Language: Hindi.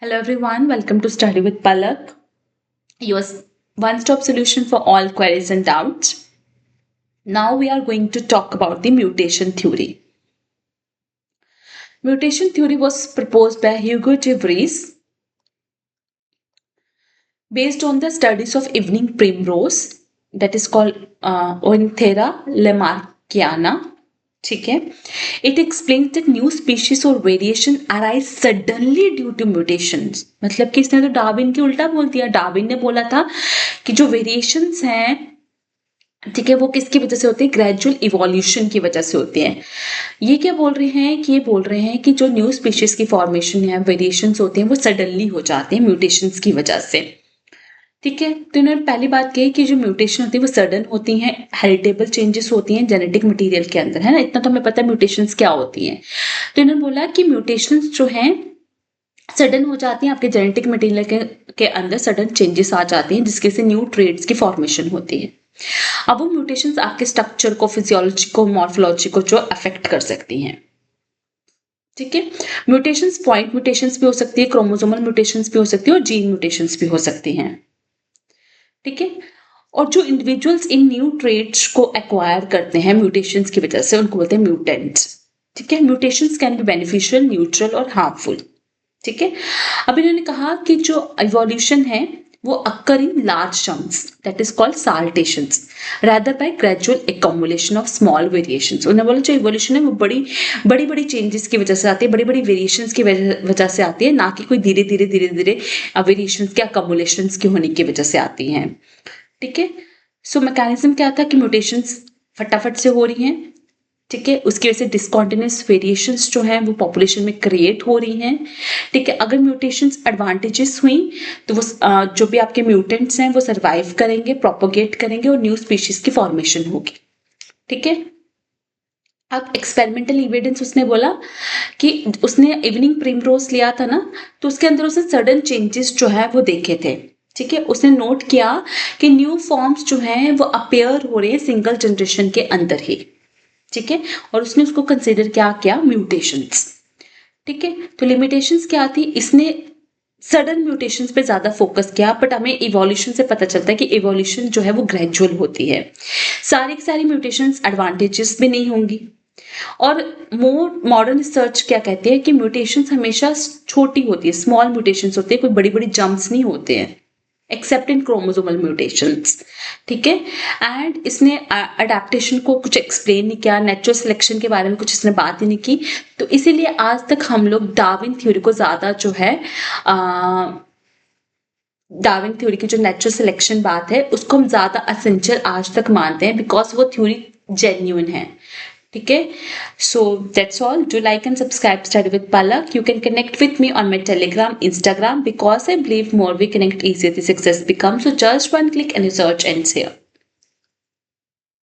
Hello everyone, welcome to Study with Palak, your one-stop solution for all queries and doubts. Now we are going to talk about the mutation theory. Mutation theory was proposed by Hugo de Vries based on the studies of evening primrose that is called Oenthera lamarckiana. ठीक है. It explains that new species or variation arise suddenly due to mutations. मतलब कि इसने तो डार्विन की उल्टा बोल दिया. डार्विन ने बोला था कि जो वेरिएशंस हैं, ठीक है, वो किसकी वजह से होती है? ग्रेजुअल इवोल्यूशन की वजह से होती हैं. ये क्या बोल रहे हैं कि ये बोल रहे हैं कि जो न्यू स्पीशीज की फॉर्मेशन है, वेरिएशंस होते हैं, वो सडनली हो जाते हैं म्यूटेशंस की वजह से. ठीक है. तो इन्होंने पहली बात कही कि जो म्यूटेशन होती है वो सडन होती हैं, हेरिटेबल चेंजेस होती हैं जेनेटिक मटेरियल के अंदर, है ना. इतना तो हमें पता है म्यूटेशंस क्या होती हैं. तो इन्होंने बोला कि म्यूटेशंस जो हैं सडन हो जाती हैं, आपके जेनेटिक मटेरियल के अंदर सडन चेंजेस आ जाते हैं जिसके से न्यू ट्रेड्स की फॉर्मेशन होती है. अब वो म्यूटेशंस आपके स्ट्रक्चर को, फिजियोलॉजी को, मॉर्फोलॉजी को जो अफेक्ट कर सकती हैं. ठीक है. म्यूटेशंस पॉइंट म्यूटेशंस भी हो सकती है, क्रोमोसोमल म्यूटेशंस भी हो सकती है और जीन म्यूटेशंस भी हो सकती हैं. ठीक है. और जो इंडिविजुअल्स इन न्यू ट्रेड्स को एक्वायर करते हैं म्यूटेशंस की वजह से, उनको बोलते हैं म्यूटेंट्स. ठीक है. Mutations can be beneficial, neutral और हार्मफुल. ठीक है. अब इन्होंने कहा कि जो इवोल्यूशन है वो occur in large chunks, that is called saltations, rather by gradual accumulation of small variations. उन्होंने बोला जो इवोल्यूशन है वो बड़ी बड़ी चेंजेस की वजह से आती है, बड़ी बड़ी वेरिएशंस की वजह से आती है, ना कि कोई धीरे धीरे वेरिएशंस के अक्युमुलेशंस के होने की वजह से आती हैं. ठीक है. सो मैकेनिज्म क्या था कि म्यूटेशंस फटाफट से हो रही हैं. ठीक है. उसकी वजह से डिसकॉन्टिन्यूस वेरिएशंस जो हैं वो पॉपुलेशन में क्रिएट हो रही हैं. ठीक है. अगर म्यूटेशंस एडवांटेजेस हुई तो वो जो भी आपके म्यूटेंट्स हैं वो सर्वाइव करेंगे, प्रोपोगेट करेंगे और न्यू स्पीशीज की फॉर्मेशन होगी. ठीक है. अब एक्सपेरिमेंटल एविडेंस उसने बोला कि उसने इवनिंग प्रिमरोज लिया था ना, तो उसके अंदर उसने सडन चेंजेस जो है वो देखे थे. ठीक है. उसने नोट किया कि न्यू फॉर्म्स जो हैं वो अपेयर हो रहे हैं सिंगल जनरेशन के अंदर ही. ठीक है. और उसने उसको कंसिडर क्या किया? म्यूटेशंस. ठीक है. तो लिमिटेशंस क्या थी? इसने सडन म्यूटेशंस पे ज्यादा फोकस किया, बट हमें इवोल्यूशन से पता चलता है कि इवोल्यूशन जो है वो ग्रेजुअल होती है. सारी की सारी म्यूटेशंस एडवांटेजेस भी नहीं होंगी. और मोर मॉडर्न रिसर्च क्या कहती है कि म्यूटेशंस हमेशा छोटी होती है, स्मॉल म्यूटेशंस होती है, कोई बड़ी बड़ी जंप्स नहीं होते हैं एक्सेप्ट इन क्रोमोसोमल म्यूटेशंस. ठीक है. एंड इसने अडेप्टेशन को कुछ एक्सप्लेन नहीं किया, नेचुरल सिलेक्शन के बारे में कुछ इसने बात ही नहीं की. तो इसीलिए आज तक हम लोग डार्विन थ्योरी को ज्यादा जो है डार्विन थ्योरी की जो नेचुरल सिलेक्शन बात है उसको हम ज्यादा असेंशियल आज तक मानते हैं, बिकॉज वो थ्योरी जेन्युइन है. ठीक है. So that's all. Do like and subscribe Study with Palak. You can connect with me on my Telegram, Instagram, because I believe more we connect easier the success becomes. So just one click and you search and share.